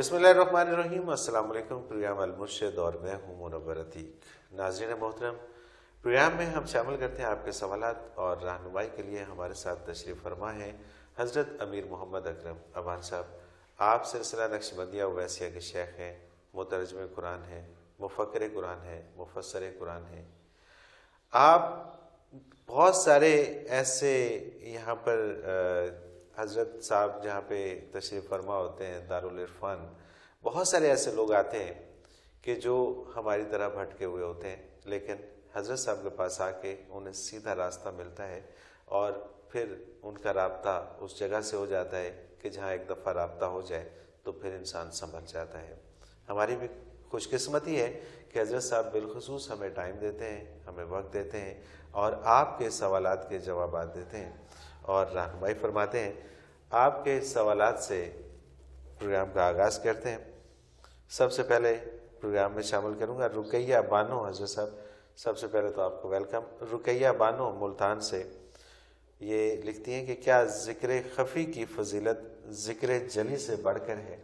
بسم اللہ الرحمن الرحیم۔ السلام علیکم۔ پروگرام المرشد اور میں ہوں منور عتیق۔ ناظرین محترم، پروگرام میں ہم شامل کرتے ہیں آپ کے سوالات اور رہنمائی کے لیے ہمارے ساتھ تشریف فرما ہیں حضرت امیر محمد اکرم ابان صاحب۔ آپ سلسلہ نقشبندیہ اویسیہ کے شیخ ہیں، مترجم قرآن ہیں، مفکر قرآن ہیں، مفسر قرآن ہیں۔ آپ بہت سارے ایسے یہاں پر حضرت صاحب جہاں پہ تشریف فرما ہوتے ہیں دارالعرفان، بہت سارے ایسے لوگ آتے ہیں کہ جو ہماری طرح بھٹکے ہوئے ہوتے ہیں، لیکن حضرت صاحب کے پاس آ کے انہیں سیدھا راستہ ملتا ہے اور پھر ان کا رابطہ اس جگہ سے ہو جاتا ہے کہ جہاں ایک دفعہ رابطہ ہو جائے تو پھر انسان سنبھل جاتا ہے۔ ہماری بھی خوش قسمتی ہے کہ حضرت صاحب بالخصوص ہمیں ٹائم دیتے ہیں، ہمیں وقت دیتے ہیں اور آپ کے سوالات کے جوابات دیتے ہیں اور رہنمائی فرماتے ہیں۔ آپ کے سوالات سے پروگرام کا آغاز کرتے ہیں۔ سب سے پہلے پروگرام میں شامل کروں گا رقیہ بانو حضرت صاحب۔ سب سے پہلے تو آپ کو ویلکم۔ رقیہ بانو ملتان سے یہ لکھتی ہیں کہ کیا ذکر خفی کی فضیلت ذکر جلی سے بڑھ کر ہے؟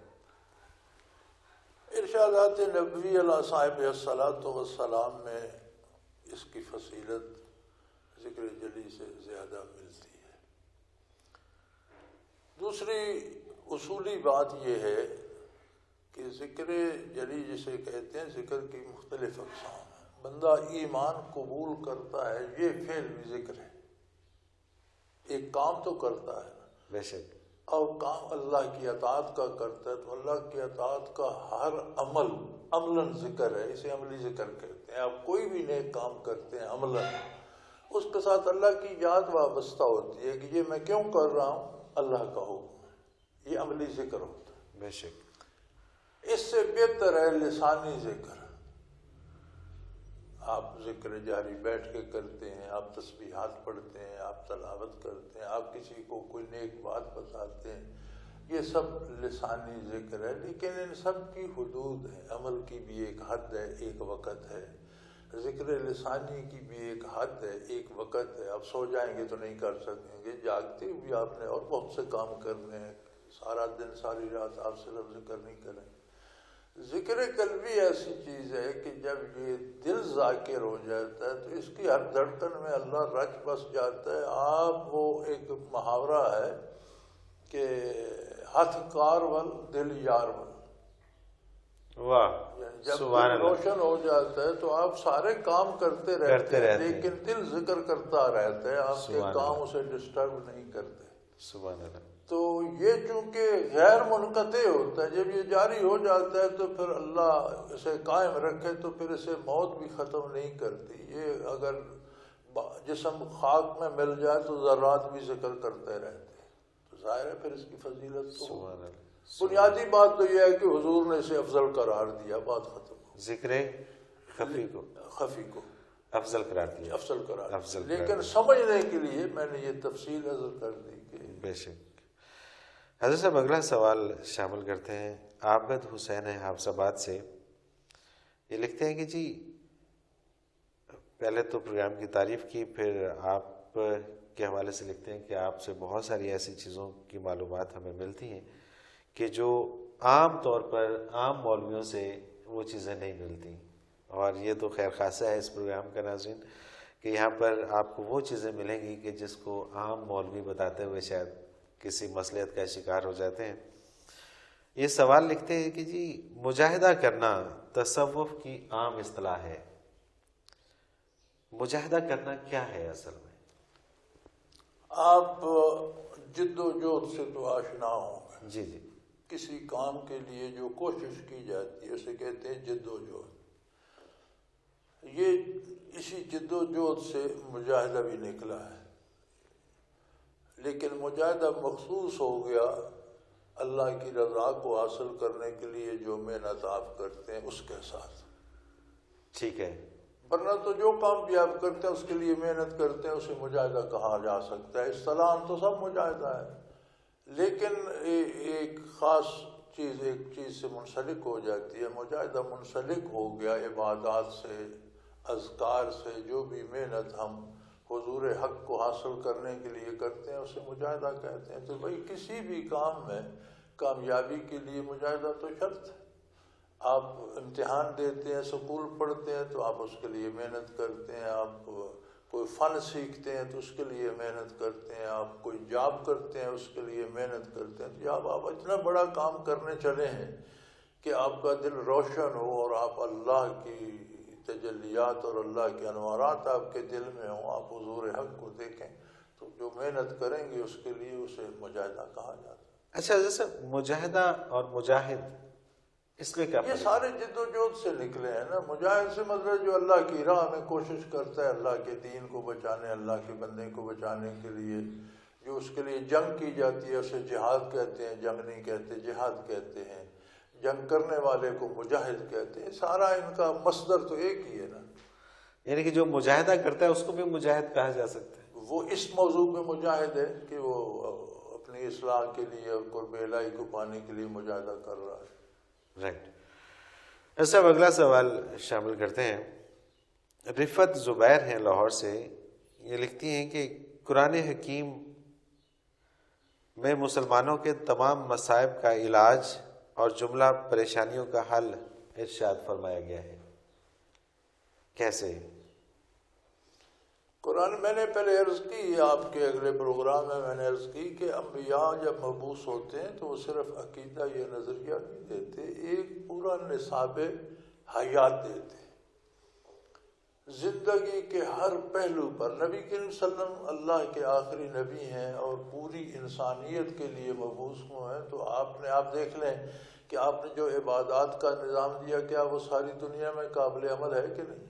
ارشادات نبوی علیہ صاحب الصلاۃ والسلام میں اس کی فضیلت ذکر جلی سے زیادہ ملتی ہے۔ دوسری اصولی بات یہ ہے کہ ذکر جلی جسے کہتے ہیں، ذکر کی مختلف اقسام ہیں۔ بندہ ایمان قبول کرتا ہے، یہ فعل بھی ذکر ہے، ایک کام تو کرتا ہے بے شک، اور کام اللہ کی اطاعت کا کرتا ہے تو اللہ کی اطاعت کا ہر عمل عملاً ذکر ہے، اسے عملی ذکر کہتے ہیں۔ آپ کوئی بھی نیک کام کرتے ہیں عملاً، اس کے ساتھ اللہ کی یاد وابستہ ہوتی ہے کہ یہ میں کیوں کر رہا ہوں، اللہ کا حکم ہے، یہ عملی ذکر ہوتا ہے۔ بے شک، اس سے بہتر ہے لسانی ذکر۔ آپ ذکر جاری بیٹھ کے کرتے ہیں، آپ تسبیحات پڑھتے ہیں، آپ تلاوت کرتے ہیں، آپ کسی کو کوئی نیک بات بتاتے ہیں، یہ سب لسانی ذکر ہے، لیکن ان سب کی حدود ہیں۔ عمل کی بھی ایک حد ہے، ایک وقت ہے۔ ذکر لسانی کی بھی ایک حد ہے، ایک وقت ہے۔ آپ سو جائیں گے تو نہیں کر سکیں گے، جاگتے بھی آپ نے اور بہت سے کام کرنے ہیں، سارا دن ساری رات آپ صرف ذکر نہیں کریں۔ ذکر قلبی ایسی چیز ہے کہ جب یہ دل ذاکر ہو جاتا ہے تو اس کی ہر دھڑکن میں اللہ رچ بس جاتا ہے۔ آپ وہ ایک محاورہ ہے کہ ہاتھ کار ول دل یار ول، واہ، جب سبحان دل اللہ، روشن ہو جاتا ہے تو آپ سارے کام کرتے رہتے ہیں لیکن دل ذکر کرتا رہتا ہے، آپ کے کام اسے ڈسٹرب نہیں کرتے۔ سبحان اللہ۔ تو یہ چونکہ غیر منقطع ہوتا ہے، جب یہ جاری ہو جاتا ہے تو پھر اللہ اسے قائم رکھے تو پھر اسے موت بھی ختم نہیں کرتی۔ یہ اگر جسم خاک میں مل جائے تو ذرات بھی ذکر کرتے رہتے ہیں، تو ظاہر ہے پھر اس کی فضیلت تو سبحان اللہ۔ بنیادی بات تو یہ ہے کہ حضور نے اسے افضل قرار دیا، بات ختم ہو۔ ذکر خفی کو خفی کو افضل قرار دیا، افضل قرار افضل دیا، قرار لیکن دیا۔ سمجھنے کے لیے میں نے یہ تفصیل عرض کر دی کہ بے شک۔ حضرت صاحب اگلا سوال شامل کرتے ہیں عابد حسین حافظ آباد سے۔ یہ لکھتے ہیں کہ جی پہلے تو پروگرام کی تعریف کی، پھر آپ کے حوالے سے لکھتے ہیں کہ آپ سے بہت ساری ایسی چیزوں کی معلومات ہمیں ملتی ہیں کہ جو عام طور پر عام مولویوں سے وہ چیزیں نہیں ملتی، اور یہ تو خیر خاصہ ہے اس پروگرام کا ناظرین کہ یہاں پر آپ کو وہ چیزیں ملیں گی کہ جس کو عام مولوی بتاتے ہوئے شاید کسی مصلحت کا شکار ہو جاتے ہیں۔ یہ سوال لکھتے ہیں کہ جی مجاہدہ کرنا تصوف کی عام اصطلاح ہے، مجاہدہ کرنا کیا ہے اصل میں؟ آپ جد و جہد سے تو آشنا ہوں گے۔ جی جی، کسی کام کے لیے جو کوشش کی جاتی ہے اسے کہتے ہیں جد و جہد۔ یہ اسی جد و جہد سے مجاہدہ بھی نکلا ہے، لیکن مجاہدہ مخصوص ہو گیا اللہ کی رضا کو حاصل کرنے کے لیے جو محنت آپ کرتے ہیں اس کے ساتھ۔ ٹھیک ہے، ورنہ تو جو کام بھی آپ کرتے ہیں اس کے لیے محنت کرتے ہیں اسے مجاہدہ کہا جا سکتا ہے۔ اصطلاحاً تو سب مجاہدہ ہے، لیکن ایک خاص چیز ایک چیز سے منسلک ہو جاتی ہے۔ مجاہدہ منسلک ہو گیا عبادات سے، اذکار سے، جو بھی محنت ہم حضور حق کو حاصل کرنے کے لیے کرتے ہیں اسے مجاہدہ کہتے ہیں۔ تو بھائی کسی بھی کام میں کامیابی کے لیے مجاہدہ تو شرط ہے. آپ امتحان دیتے ہیں، اسکول پڑھتے ہیں تو آپ اس کے لیے محنت کرتے ہیں، آپ کوئی فن سیکھتے ہیں تو اس کے لیے محنت کرتے ہیں، آپ کوئی جاب کرتے ہیں اس کے لیے محنت کرتے ہیں. جب آپ اتنا بڑا کام کرنے چلے ہیں کہ آپ کا دل روشن ہو اور آپ اللہ کی تجلیات اور اللہ کے انوارات آپ کے دل میں ہوں، آپ حضور حق کو دیکھیں، تو جو محنت کریں گے اس کے لیے اسے مجاہدہ کہا جاتا ہے. اچھا جیسے مجاہدہ اور مجاہد، اس میں کیا یہ فرق؟ سارے جد و جہد سے نکلے ہیں نا. مجاہد سے مطلب جو اللہ کی راہ میں کوشش کرتا ہے اللہ کے دین کو بچانے، اللہ کے بندے کو بچانے کے لیے، جو اس کے لیے جنگ کی جاتی ہے اسے جہاد کہتے ہیں، جنگ نہیں کہتے، جہاد کہتے ہیں. جنگ کرنے والے کو مجاہد کہتے ہیں. سارا ان کا مصدر تو ایک ہی ہے نا. یعنی کہ جو مجاہدہ کرتا ہے اس کو بھی مجاہد کہا جا سکتا ہے. وہ اس موضوع میں مجاہد ہے کہ وہ اپنی اصلاح کے لیے اور قرب الہی کو پانے کے لیے مجاہدہ کر رہا ہے. رائٹ. ایسا اگلا سوال شامل کرتے ہیں. رفت زبیر ہیں لاہور سے، یہ لکھتی ہیں کہ قرآن حکیم میں مسلمانوں کے تمام مصائب کا علاج اور جملہ پریشانیوں کا حل ارشاد فرمایا گیا ہے، کیسے؟ قرآن میں نے پہلے عرض کی، آپ کے اگلے پروگرام میں نے عرض کی کہ انبیاء جب مبعوث ہوتے ہیں تو وہ صرف عقیدہ یا نظریہ نہیں دیتے، ایک پورا نصاب حیات دیتے ہیں. زندگی کے ہر پہلو پر نبی کریم صلی اللہ علیہ وسلم اللہ کے آخری نبی ہیں اور پوری انسانیت کے لیے مبعوث ہوئے ہیں. تو آپ دیکھ لیں کہ آپ نے جو عبادات کا نظام دیا، کیا وہ ساری دنیا میں قابل عمل ہے کہ نہیں؟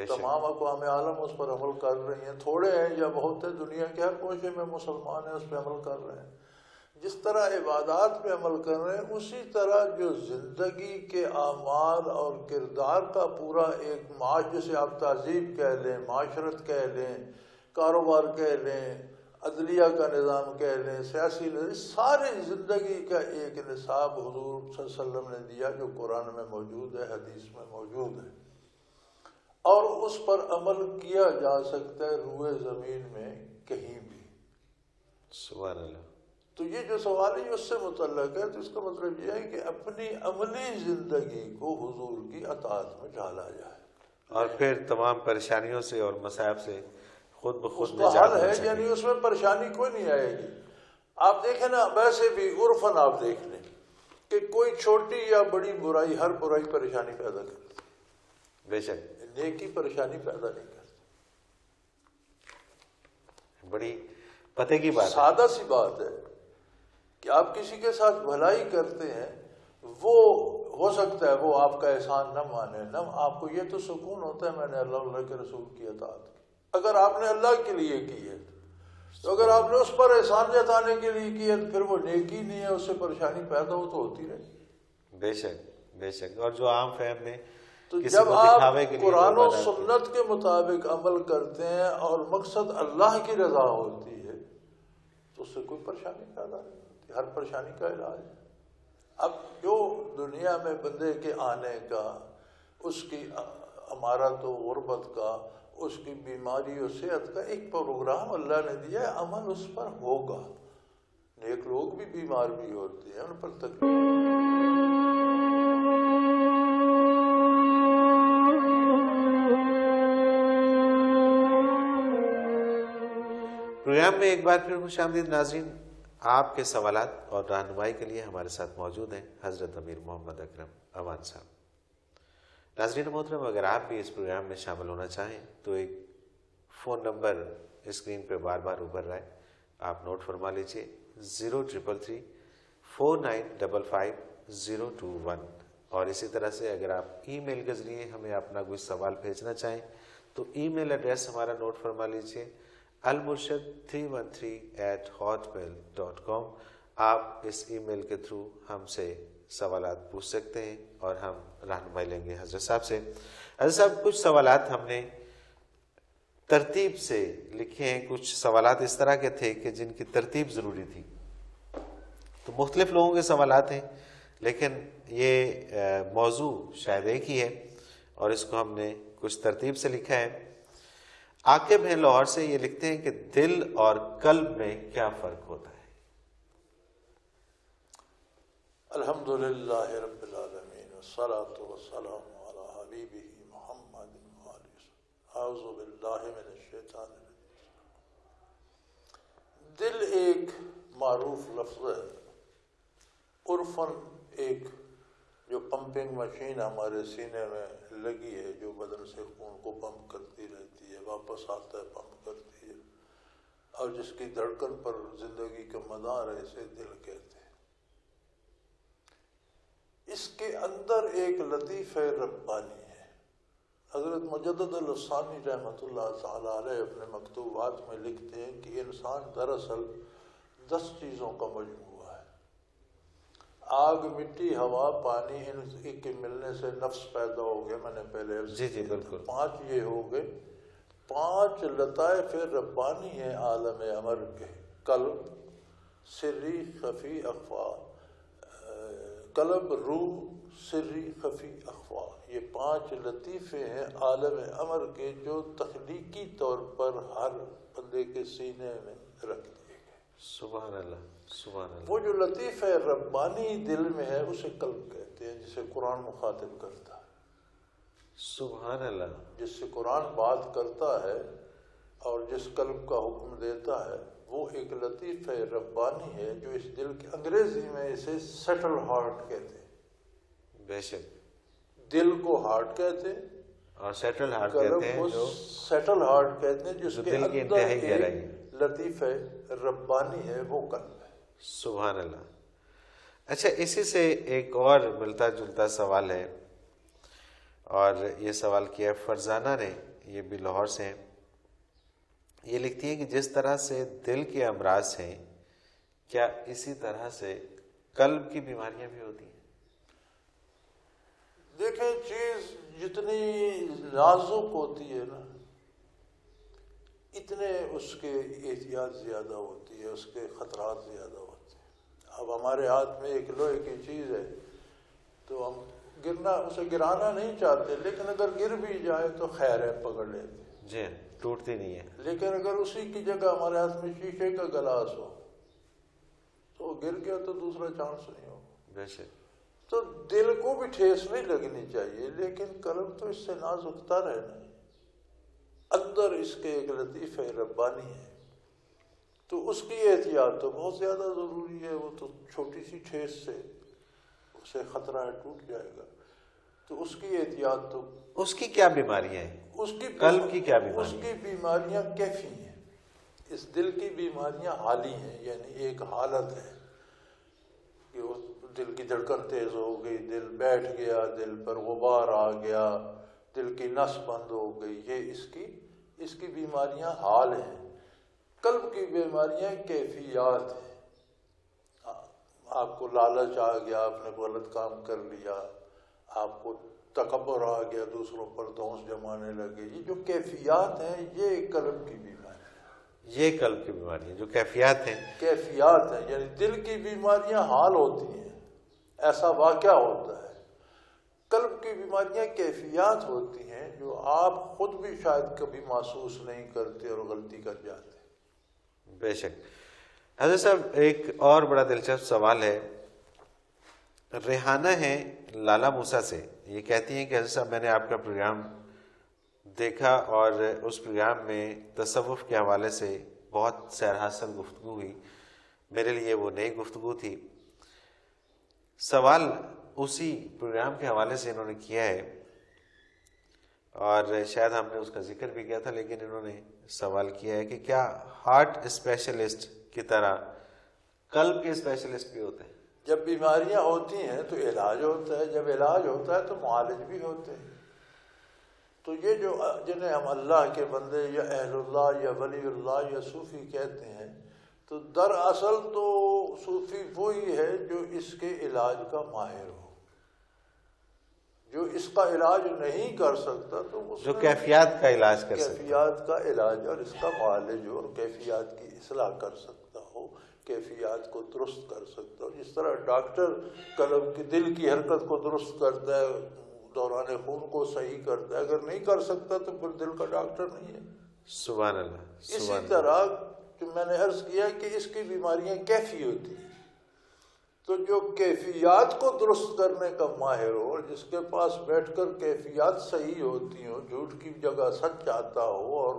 تمام اقوام عالم اس پر عمل کر رہی ہیں، تھوڑے ہیں یا بہت ہیں، دنیا کے ہر کوشے میں مسلمان ہیں اس پہ عمل کر رہے ہیں. جس طرح عبادات پہ عمل کر رہے ہیں، اسی طرح جو زندگی کے اعمال اور کردار کا پورا ایک جسے آپ تہذیب کہہ لیں، معاشرت کہہ لیں، کاروبار کہہ لیں، عدلیہ کا نظام کہہ لیں، سیاسی نظام، ساری زندگی کا ایک نصاب حضور صلی اللہ علیہ وسلم نے دیا جو قرآن میں موجود ہے، حدیث میں موجود ہے، اور اس پر عمل کیا جا سکتا ہے روئے زمین میں کہیں بھی. سبحان اللہ. تو یہ جو سوال ہے یہ اس سے متعلق ہے. تو اس کا مطلب یہ ہے کہ اپنی عملی زندگی کو حضور کی اطاعت میں ڈالا جائے، اور پھر تمام پریشانیوں سے اور مصائب سے خود بخود اس کا نجات حل ہے. مل سکے. یعنی اس میں پریشانی کوئی نہیں آئے گی. آپ دیکھیں نا، ویسے بھی عرفاً آپ دیکھ لیں کہ کوئی چھوٹی یا بڑی برائی، ہر برائی پریشانی پیدا کرتی ہے، بے شک نیکی پریشانی پیدا نہیں کرتی. بڑی پتے کی بات ہے. سادہ سی بات ہے کہ آپ کسی کے ساتھ بھلائی کرتے ہیں، وہ ہو سکتا ہے وہ آپ کا احسان نہ مانے، نہ آپ کو یہ تو سکون ہوتا ہے میں نے اللہ کے رسول کی اطاعت کی. اگر آپ نے اللہ کے لیے کی ہے تو اگر آپ نے اس پر احسان جتانے کے لیے کی ہے تو پھر وہ نیکی نہیں ہے، اس سے پریشانی پیدا ہو تو ہوتی رہے. بے شک بے شک. اور جو عام فہم میں تو کسی جب کو آپ دکھاوے کے لیے قرآن و لوگ بناتے ہیں. سنت کے مطابق عمل کرتے ہیں اور مقصد اللہ کی رضا ہوتی ہے تو اس سے کوئی پریشانی پیدا نہیں ہوتی. ہر پریشانی کا علاج ہے. اب جو دنیا میں بندے کے آنے کا، اس کی امارت و غربت کا، اس کی بیماری و صحت کا ایک پروگرام اللہ نے دیا ہے، عمل اس پر ہوگا. نیک لوگ بھی بیمار بھی ہوتے ہیں، ان پر تکلیف. پروگرام میں ایک بار پھر خوش آمدید ناظرین. آپ کے سوالات اور رہنمائی کے لیے ہمارے ساتھ موجود ہیں حضرت امیر محمد اکرم امان صاحب. ناظرین محترم، اگر آپ بھی اس پروگرام میں شامل ہونا چاہیں تو ایک فون نمبر اسکرین پہ بار بار ابھر رہا ہے، آپ نوٹ فرما لیجیے: 0333 4955 021. اور اسی طرح سے اگر آپ ای میل کے ذریعے ہمیں اپنا کوئی سوال بھیجنا چاہیں تو ای میل ایڈریس ہمارا نوٹ فرما لیجیے: almurshid313@hotmail.com. آپ اس ای میل کے تھرو ہم سے سوالات پوچھ سکتے ہیں اور ہم رہنمائی لیں گے حضرت صاحب سے. حضرت صاحب، کچھ سوالات ہم نے ترتیب سے لکھے ہیں، کچھ سوالات اس طرح کے تھے کہ جن کی ترتیب ضروری تھی. تو مختلف لوگوں کے سوالات ہیں لیکن یہ موضوع شاید ایک ہی ہے اور اس کو ہم نے کچھ ترتیب سے لکھا ہے. عاقب ہیں لاہور سے، یہ لکھتے ہیں کہ دل اور قلب میں کیا فرق ہوتا ہے؟ الحمدللہ رب العالمین والصلاة والسلام علی حبیبہ محمد اعوذ باللہ من الشیطان الرجیم۔ دل ایک معروف لفظ ہے، عرفاً ایک جو پمپنگ مشین ہمارے سینے میں لگی ہے، جو بدن سے خون کو پمپ کرتی رہتی ہے، واپس آتا ہے پمپ کرتی ہے، اور جس کی دھڑکن پر زندگی کا مدار ہے، اسے دل کہتے ہیں۔ اس کے اندر ایک لطیفہ ربانی ہے۔ حضرت مجدد الثانی رحمۃ اللہ تعالی علیہ اپنے مکتوبات میں لکھتے ہیں کہ انسان دراصل 10 چیزوں کا مجموعہ ہے۔ آگ، مٹی، ہوا، پانی، ان کے ملنے سے نفس پیدا ہو گیا، میں نے پہلے عرض کیا تھا۔ بالکل 5 یہ ہو گئے۔ 5 لطائف ربانی ہیں عالم امر کے: قلب، سری، خفی، اخفا۔ قلب، روح، سری، خفی، اخفا، یہ 5 لطیفے ہیں عالم امر کے، جو تخلیقی طور پر ہر بندے کے سینے میں رکھ دیے گئے۔ سبحان اللہ، سبحان اللہ۔ وہ جو لطیفہ ربانی دل میں ہے اسے قلب کہتے ہیں، جسے قرآن مخاطب کرتا ہے۔ سبحان اللہ۔ جس سے قرآن بات کرتا ہے اور جس قلب کا حکم دیتا ہے، وہ ایک لطیفہ ربانی ہے جو اس دل کے، انگریزی میں اسے سیٹل ہارٹ کہتے ہیں۔ بے شک۔ دل کو ہارٹ کہتے ہیں اور سیٹل ہارٹ قلب کہتے کو ہیں جو سیٹل ہارٹ کہتے ہیں، جس کے دل کی اندر انتہائی گہرائی ہے۔ ایک لطیفہ ربانی ہے، وہ قلب ہے۔ سبحان اللہ۔ اچھا، اسی سے ایک اور ملتا جلتا سوال ہے، اور یہ سوال کیا ہے فرزانہ نے، یہ بھی لاہور سے ہیں۔ یہ لکھتی ہیں کہ جس طرح سے دل کے امراض ہیں، کیا اسی طرح سے قلب کی بیماریاں بھی ہوتی ہیں؟ دیکھیں، چیز جتنی نازک ہوتی ہے نا، اتنے اس کے احتیاط زیادہ ہوتی ہے، اس کے خطرات زیادہ ہوتے ہیں۔ اب ہمارے ہاتھ میں ایک لوہے کی چیز ہے تو ہم اسے گرانا نہیں چاہتے، لیکن اگر گر بھی جائے تو خیر ہے، پکڑ لیتے ہیں۔ جی، ٹوٹتی نہیں ہے۔ لیکن اگر اسی کی جگہ ہمارے ہاتھ میں شیشے کا گلاس ہو تو گر گیا تو دوسرا چانس نہیں ہو۔ بے شک۔ تو دل کو بھی ٹھیس نہیں لگنی چاہیے، لیکن قلب تو اس سے نازکتا رہنا ہے۔ اندر اس کے ایک لطیفہ ربانی ہے، تو اس کی احتیاط تو بہت زیادہ ضروری ہے۔ وہ تو چھوٹی سی ٹھیس سے اسے خطرہ ہے، ٹوٹ جائے گا، تو اس کی احتیاط تو۔ اس کی کیا بیماریاں ہیں؟ قلب کی کیا بیماریاں؟ اس کی بیماریاں کیفی ہیں۔ اس دل کی بیماریاں حالی ہیں، یعنی ایک حالت ہے کہ دل کی دھڑکن تیز ہو گئی، دل بیٹھ گیا، دل پر غبار آ گیا، دل کی نس بند ہو گئی، یہ اس کی بیماریاں حال ہیں۔ قلب کی بیماریاں کیفیات ہیں۔ آپ کو لالچ آ گیا، آپ نے غلط کام کر لیا، آپ کو تکبر آ گیا، دوسروں پر دھونس جمانے لگے، یہ جو کیفیات ہیں یہ قلب کی بیماری ہے۔ یہ قلب کی بیماری ہے، جو کیفیات ہیں۔ کیفیات ہیں، یعنی دل کی بیماریاں حال ہوتی ہیں، ایسا واقعہ ہوتا ہے۔ قلب کی بیماریاں کیفیات ہوتی ہیں جو آپ خود بھی شاید کبھی محسوس نہیں کرتے اور غلطی کر جاتے۔ بے شک۔ حضرت صاحب، ایک اور بڑا دلچسپ سوال ہے، ریحانہ ہیں لالا موسیٰ سے۔ یہ کہتی ہیں کہ حضرت صاحب، میں نے آپ کا پروگرام دیکھا اور اس پروگرام میں تصوف کے حوالے سے بہت سیر حاصل گفتگو ہوئی، میرے لیے وہ نئی گفتگو تھی۔ سوال اسی پروگرام کے حوالے سے انہوں نے کیا ہے، اور شاید ہم نے اس کا ذکر بھی کیا تھا، لیکن انہوں نے سوال کیا ہے کہ کیا ہارٹ اسپیشلسٹ کی طرح قلب کے اسپیشلسٹ بھی ہوتے ہیں؟ جب بیماریاں ہوتی ہیں تو علاج ہوتا ہے، جب علاج ہوتا ہے تو معالج بھی ہوتے ہیں۔ تو یہ جو جنہیں ہم اللہ کے بندے یا اہل اللہ یا ولی اللہ یا صوفی کہتے ہیں، تو دراصل تو صوفی وہی ہے جو اس کے علاج کا ماہر ہو۔ جو اس کا علاج نہیں کر سکتا تو اس جو کیفیات کا علاج کر سکتا، کیفیات کا علاج اور اس کا معالج ہو، اور کیفیات کی اصلاح کر سکتا ہو، کیفیات کو درست کر سکتا ہو۔ جس طرح ڈاکٹر قلب کی، دل کی حرکت کو درست کرتا ہے، دوران خون کو صحیح کرتا ہے، اگر نہیں کر سکتا تو پھر دل کا ڈاکٹر نہیں ہے۔ سبحان اللہ۔ اسی طرح جو میں نے عرض کیا کہ اس کی بیماریاں کیفی ہوتی ہیں، تو جو کیفیات کو درست کرنے کا ماہر ہو اور جس کے پاس بیٹھ کر کیفیات صحیح ہوتی ہوں، جھوٹ کی جگہ سچ آتا ہو اور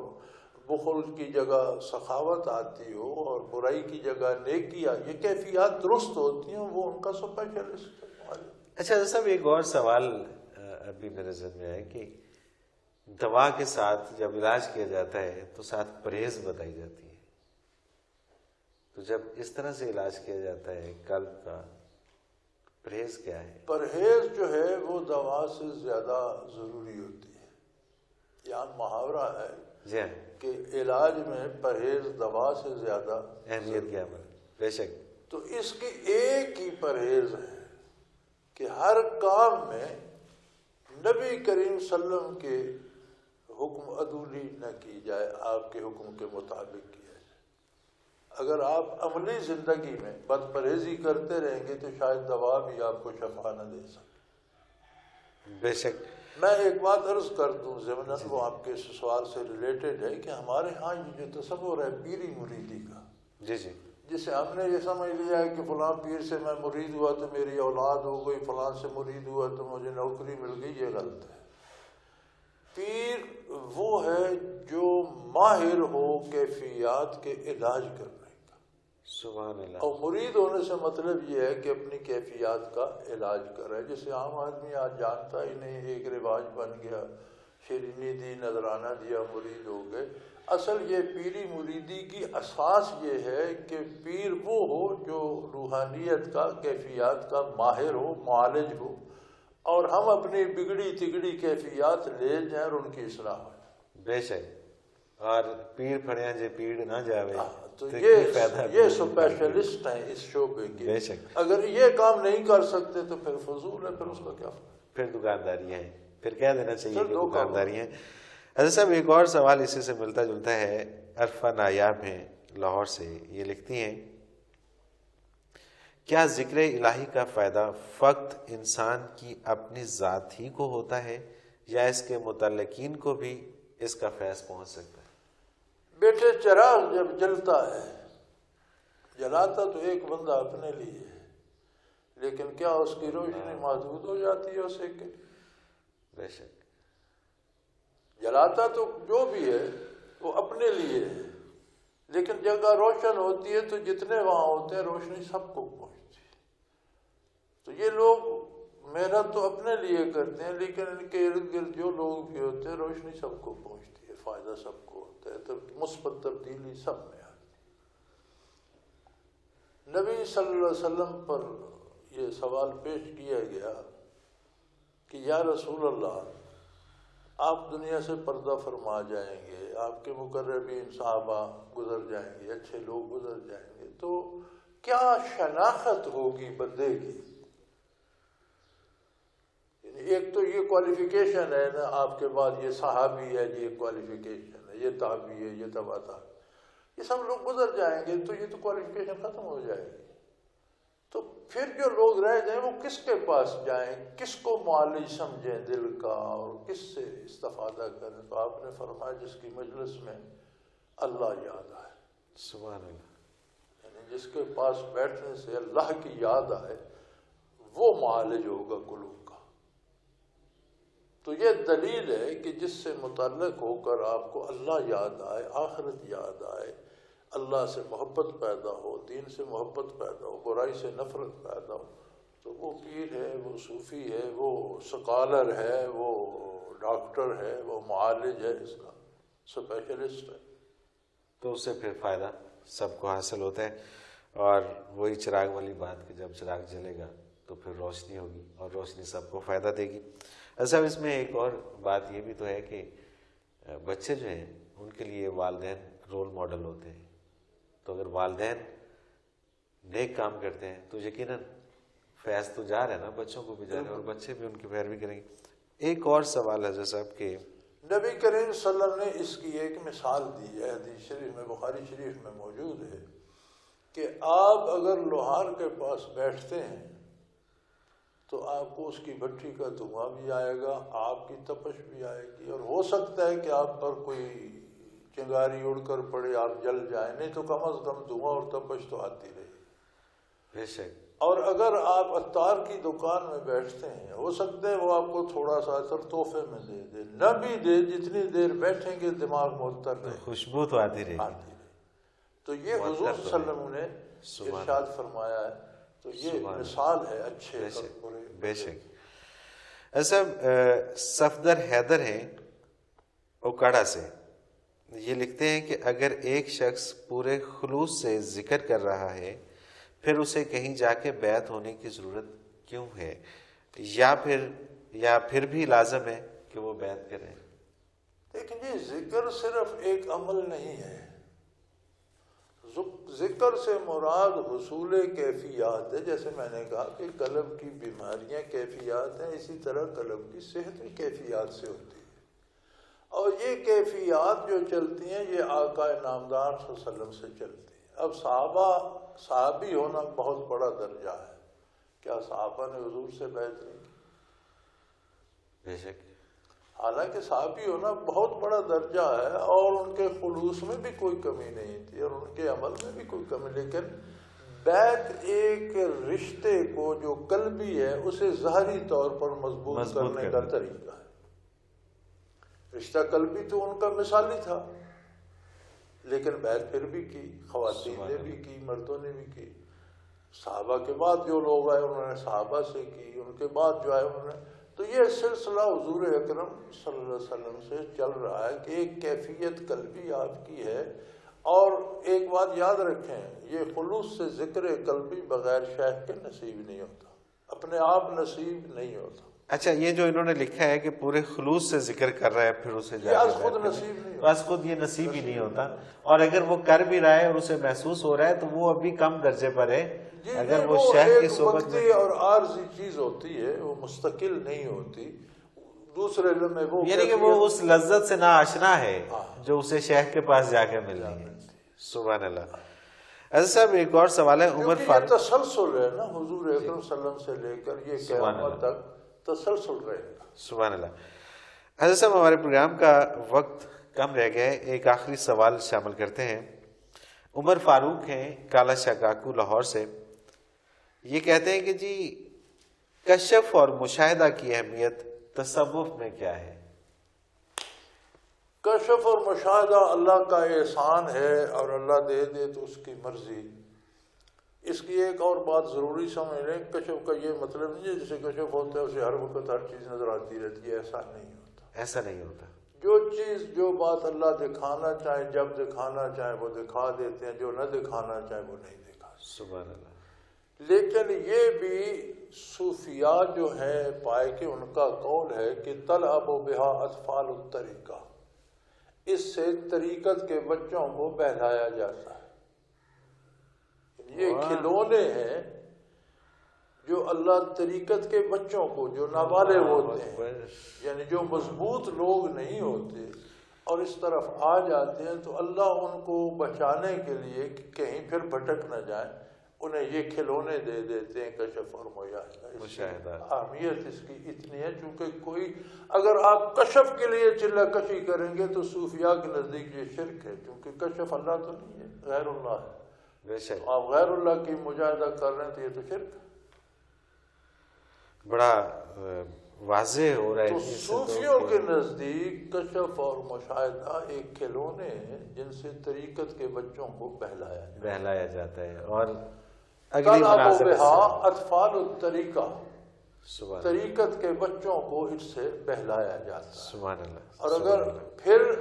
بخل کی جگہ سخاوت آتی ہو اور برائی کی جگہ نیکی آتی، یہ کیفیات درست ہوتی ہیں، وہ ان کا اسپیشلسٹ ہے۔ اچھا حضرت صاحب، ایک اور سوال ابھی میرے ذہن میں ہے کہ دوا کے ساتھ جب علاج کیا جاتا ہے تو ساتھ پرہیز بتائی جاتی ہے، تو جب اس طرح سے علاج کیا جاتا ہے قلب کا، پرہیز کیا ہے؟ پرہیز جو ہے وہ دوا سے زیادہ ضروری ہوتی ہے۔ یہاں محاورہ ہے جی ہاں، کہ علاج میں پرہیز دوا سے زیادہ اہمیت کیا ہے؟ بے شک۔ تو اس کی ایک ہی پرہیز ہے کہ ہر کام میں نبی کریم صلی اللہ علیہ وسلم کے حکم عدولی نہ کی جائے، آپ کے حکم کے مطابق کیا جائے۔ اگر آپ عملی زندگی میں بد پرہیزی کرتے رہیں گے تو شاید دوا بھی آپ کو شفا نہ دے سکے۔ بے شک۔ میں ایک بات عرض کر دوں ضمناً، وہ آپ کے سوال سے ریلیٹڈ ہے کہ ہمارے ہاں یہ جو تصور ہے پیری مریدی کا، جی جی، جسے ہم نے یہ سمجھ لیا ہے کہ فلاں پیر سے میں مرید ہوا تو میری اولاد ہو گئی، فلاں سے مرید ہوا تو مجھے نوکری مل گئی، یہ غلط ہے۔ پیر وہ ہے جو ماہر ہو کیفیات کے علاج کرنے کا، سبحان اللہ۔ اور مرید ہونے سے مطلب یہ ہے کہ اپنی کیفیات کا علاج کرے، جسے عام آدمی آج جانتا ہی نہیں، ایک رواج بن گیا، شیرینی دی نذرانہ دیا مرید ہو گئے۔ اصل یہ پیری مریدی کی اساس یہ ہے کہ پیر وہ ہو جو روحانیت کا، کیفیات کا ماہر ہو، معالج ہو، اور ہم اپنی بگڑی تگڑی کیفیات لے جائیں اور ان کی اصلاح ہو۔ بے شک، اور پیر پھڑیاں جے پیڑ نہ جاوے تو کی یہ فائدہ اسپیشلسٹ ہیں اس شعبے کے۔ بے شک۔ اگر یہ کام نہیں کر سکتے تو پھر فضول ہے، پھر اس کا کیا فائدہ؟ پھر دکانداری ہے، پھر کہہ دینا چاہیے پھر کہ دھوکہ ہو۔ دکانداری ہے۔ حضرت صاحب، ایک اور سوال اسی سے ملتا جلتا ہے۔ عرفہ نایاب ہیں لاہور سے، یہ لکھتی ہیں، کیا ذکر الہی کا فائدہ فقط انسان کی اپنی ذات ہی کو ہوتا ہے یا اس کے متعلقین کو بھی اس کا فیض پہنچ سکتا ہے؟ بیٹے، چراغ جب جلتا ہے، جلاتا تو ایک بندہ اپنے لیے ہے، لیکن کیا اس کی روشنی محدود ہو جاتی ہے اسے کے لیے؟ بے شک۔ جلاتا تو جو بھی ہے وہ اپنے لیے ہے، لیکن جگہ روشن ہوتی ہے تو جتنے وہاں ہوتے ہیں روشنی سب کو پہنچتی ہے۔ تو یہ لوگ محنت تو اپنے لیے کرتے ہیں، لیکن ان کے ارد گرد جو لوگ بھی ہوتے ہیں روشنی سب کو پہنچتی ہے، فائدہ سب کو ہوتا ہے، تو مثبت تبدیلی سب میں آتی ہے۔ نبی صلی اللہ علیہ وسلم پر یہ سوال پیش کیا گیا کہ یا رسول اللہ، آپ دنیا سے پردہ فرما جائیں گے، آپ کے مقربین صحابہ گزر جائیں گے، اچھے لوگ گزر جائیں گے، تو کیا شناخت ہوگی بندے کی؟ ایک تو یہ کوالیفیکیشن ہے نا، آپ کے بعد یہ صحابی ہے، یہ کوالیفیکیشن ہے، یہ تابعی ہے، یہ تبع تابعی، یہ سب لوگ گزر جائیں گے تو یہ تو کوالیفیکیشن ختم ہو جائے گی۔ تو پھر جو لوگ رہ جائیں وہ کس کے پاس جائیں، کس کو معالج سمجھیں دل کا، اور کس سے استفادہ کریں؟ تو آپ نے فرمایا جس کی مجلس میں اللہ یاد آئے، سبحان اللہ، یعنی جس کے پاس بیٹھنے سے اللہ کی یاد آئے وہ معالج ہوگا قلوب کا۔ تو یہ دلیل ہے کہ جس سے متعلق ہو کر آپ کو اللہ یاد آئے، آخرت یاد آئے، اللہ سے محبت پیدا ہو، دین سے محبت پیدا ہو، برائی سے نفرت پیدا ہو، تو وہ پیر ہے، وہ صوفی ہے، وہ سکالر ہے، وہ ڈاکٹر ہے، وہ معالج ہے، اس کا اسپیشلسٹ ہے۔ تو اس سے پھر فائدہ سب کو حاصل ہوتا ہے، اور وہی چراغ والی بات کہ جب چراغ جلے گا تو پھر روشنی ہوگی، اور روشنی سب کو فائدہ دے گی۔ اصل اس میں ایک اور بات یہ بھی تو ہے کہ بچے جو ہیں ان کے لیے والدین رول ماڈل ہوتے ہیں، تو اگر والدین نیک کام کرتے ہیں تو یقیناً فیض تو جا رہا ہے نا، بچوں کو بھی جا رہا ہے، اور بچے بھی ان کی پیروی کریں گے۔ ایک اور سوال حضرت صاحب کہ نبی کریم صلی اللہ علیہ وسلم نے اس کی ایک مثال دی ہے، حدیث شریف میں، بخاری شریف میں موجود ہے کہ آپ اگر لوہار کے پاس بیٹھتے ہیں تو آپ کو اس کی بھٹی کا دھواں بھی آئے گا، آپ کی تپش بھی آئے گی، اور ہو سکتا ہے کہ آپ پر کوئی چنگاری اڑ کر پڑے، آپ جل جائیں، نہیں تو کم از کم دھواں اور تپش تو آتی رہے۔ بے شک. اور اگر آپ عطار کی دکان میں بیٹھتے ہیں، ہو سکتا ہے وہ آپ کو تھوڑا سا عطر تحفے میں دے دے، نہ بھی دے، جتنی دیر بیٹھیں گے دماغ معطر رہے، خوشبو تو آتی رہے گی. تو یہ حضور صلی اللہ علیہ وسلم نے ارشاد فرمایا ہے. تو یہ مثال ہے اچھے اور برے. بے شک. ایسا صفدر حیدر ہیں اوکاڑا سے، یہ لکھتے ہیں کہ اگر ایک شخص پورے خلوص سے ذکر کر رہا ہے پھر اسے کہیں جا کے بیعت ہونے کی ضرورت کیوں ہے، یا پھر بھی لازم ہے کہ وہ بیعت کریں؟ لیکن یہ ذکر صرف ایک عمل نہیں ہے. ذکر سے مراد حصول کیفیات ہے. جیسے میں نے کہا کہ قلب کی بیماریاں کیفیات ہیں، اسی طرح قلب کی صحت بھی کیفیات سے ہوتی ہے. اور یہ کیفیات جو چلتی ہیں یہ آقا نامدار صلی اللہ علیہ وسلم سے چلتی ہیں. اب صحابی ہونا بہت بڑا درجہ ہے. کیا صحابہ نے حضور سے بیعت نہیں کی؟ بے شک. حالانکہ صحابی ہونا بہت بڑا درجہ ہے، اور ان کے خلوص میں بھی کوئی کمی نہیں تھی اور ان کے عمل میں بھی کوئی کمی. لیکن بیعت ایک رشتے کو جو قلبی ہے اسے ظاہری طور پر مضبوط کرنے کا طریقہ ہے. رشتہ قلبی تو ان کا مثالی تھا، لیکن بیعت پھر بھی کی، خواتین نے بھی کی، مردوں نے بھی کی. صحابہ کے بعد جو لوگ آئے انہوں نے صحابہ سے کی، ان کے بعد جو آئے انہوں نے. تو یہ سلسلہ حضور اکرم صلی اللہ علیہ وسلم سے چل رہا ہے کہ ایک کیفیت قلبی آپ کی ہے. اور ایک بات یاد رکھیں، یہ خلوص سے ذکر قلبی بغیر شیخ کے نصیب نہیں ہوتا، اپنے آپ نصیب نہیں ہوتا. اچھا، یہ جو انہوں نے لکھا ہے کہ پورے خلوص سے ذکر کر رہا ہے پھر اسے از خود نصیب نہیں ہوتا، بس خود یہ نصیب ہی نہیں ہوتا. اور اگر وہ کر بھی رہا ہے اور اسے محسوس ہو رہا ہے تو وہ ابھی کم درجے پر ہے. اگر وہ شیخ کی صحبت میں اور عارضی چیز ہوتی ہے، وہ مستقل نہیں ہوتی. دوسرے لمحے وہ یعنی کہ وہ اس لذت سے نا آشنا ہے جو اسے شیخ کے پاس جا کے مل رہی ہے. سبحان اللہ. ایسا صاحب ایک اور سوال ہے. عمر فاروق، تسلسل ہے نا، حضور اکرم صلی اللہ علیہ وسلم سے لے کر یہ قیامت تک تسلسل رہے گا. سبحان اللہ. حضرت صاحب ہمارے پروگرام کا وقت کم رہ گیا ہے، ایک آخری سوال شامل کرتے ہیں. عمر فاروق ہیں کالا شاہ کاکو لاہور سے. یہ کہتے ہیں کہ جی کشف اور مشاہدہ کی اہمیت تصوف میں کیا ہے؟ کشف اور مشاہدہ اللہ کا احسان ہے، اور اللہ دے دے تو اس کی مرضی. اس کی ایک اور بات ضروری سمجھ لیں، کشف کا یہ مطلب نہیں ہے جسے کشف ہوتا ہے اسے ہر وقت ہر چیز نظر آتی رہتی ہے. ایسا نہیں ہوتا. ایسا نہیں ہوتا. جو چیز جو بات اللہ دکھانا چاہے جب دکھانا چاہے وہ دکھا دیتے ہیں، جو نہ دکھانا چاہے وہ نہیں دکھاتے. سبحان اللہ. لیکن یہ بھی صوفیاء جو ہیں پائے کہ ان کا قول ہے کہ تلعب بہا اطفال الطریقہ، اس سے طریقت کے بچوں کو بہلایا جاتا ہے. یہ کھلونے ہیں جو اللہ طریقت کے بچوں کو، جو نابالغ ہوتے ہیں، یعنی جو مضبوط لوگ نہیں ہوتے اور اس طرف آ جاتے ہیں، تو اللہ ان کو بچانے کے لیے کہ کہیں پھر بھٹک نہ جائیں انہیں یہ کھلونے دے دیتے ہیں. کشف اور مشاہدہ. اہمیت اس کی اتنی ہے چونکہ کوئی اگر آپ کشف کے لیے چلہ کشی کریں گے تو صوفیاء کے نزدیک یہ شرک ہے، کیونکہ کشف اللہ تو نہیں ہے، غیر اللہ ہے. بے شک. آپ غیر اللہ کی مجاہدہ کر رہے ہیں تو یہ تو شرک ہے. بڑا واضح ہو رہا ہے. تو صوفیوں کے نزدیک کشف اور مشاہدہ ایک کھلونے ہیں جن سے طریقت کے بچوں کو بہلایا جاتا ہے. اور اگلی مناسبت اطفال الطریقہ، طریقت کے بچوں کو اس سے بہلایا جاتا ہے. سبحان اللہ. اور اگر پھر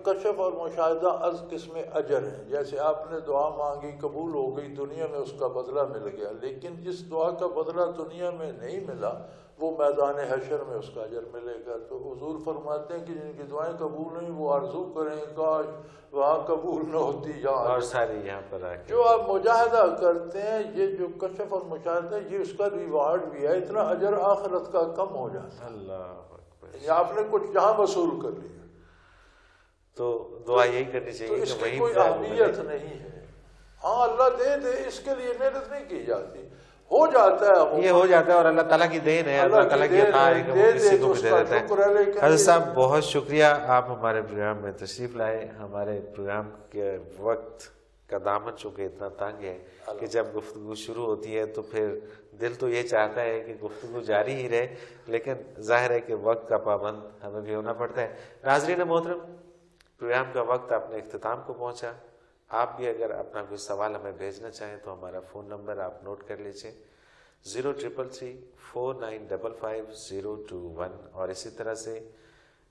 کشف اور مشاہدہ از قسم اجر ہے، جیسے آپ نے دعا مانگی قبول ہو گئی، دنیا میں اس کا بدلہ مل گیا، لیکن جس دعا کا بدلہ دنیا میں نہیں ملا وہ میدان حشر میں اس کا اجر ملے گا. تو حضور فرماتے ہیں کہ جن کی دعائیں قبول نہیں وہ آرزو کریں کاش وہاں قبول نہ ہوتی جہاں، اور ساری یہاں پر آ کے. جو آپ مجاہدہ کرتے ہیں یہ جو کشف اور مشاہدہ یہ اس کا ریوارڈ بھی ہے، اتنا اجر آخرت کا کم ہو جاتا ہے. اللہ اکبر. یعنی آپ نے کچھ جہاں وصول کر لیا تو دعا یہی کرنی چاہیے تو اس کی کوئی اہمیت نہیں ہے. ہاں اللہ دے دے، اس کے لیے محنت نہیں کی جاتی، ہو جاتا ہے، یہ ہو جاتا ہے اور اللہ تعالیٰ کی دین ہے، اللہ تعالیٰ کی عطا ہے کہ وہ کسی کو بھی دے دیتا ہے. حضرت صاحب بہت شکریہ، آپ ہمارے پروگرام میں تشریف لائے. ہمارے پروگرام کے وقت کا دامن چونکہ اتنا تنگ ہے کہ جب گفتگو شروع ہوتی ہے تو پھر دل تو یہ چاہتا ہے کہ گفتگو جاری ہی رہے، لیکن ظاہر ہے کہ وقت کا پابند ہمیں بھی ہونا پڑتا ہے۔ ناظرین محترم، پروگرام کا وقت اپنے اختتام کو پہنچا۔ آپ بھی اگر اپنا کوئی سوال ہمیں بھیجنا چاہیں تو ہمارا فون نمبر آپ نوٹ کر لیجیے 0333455021، اور اسی طرح سے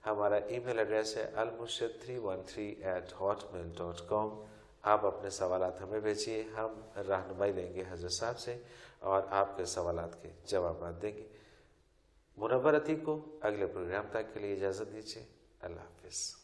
ہمارا ای میل ایڈریس ہے almurshid313@hotmail.com۔ آپ اپنے سوالات ہمیں بھیجیے، ہم رہنمائی لیں گے حضرت صاحب سے اور آپ کے سوالات کے جوابات دیں گے۔ منور عتیق کو اگلے پروگرام تک کے لیے اجازت دیجیے۔ اللہ حافظ۔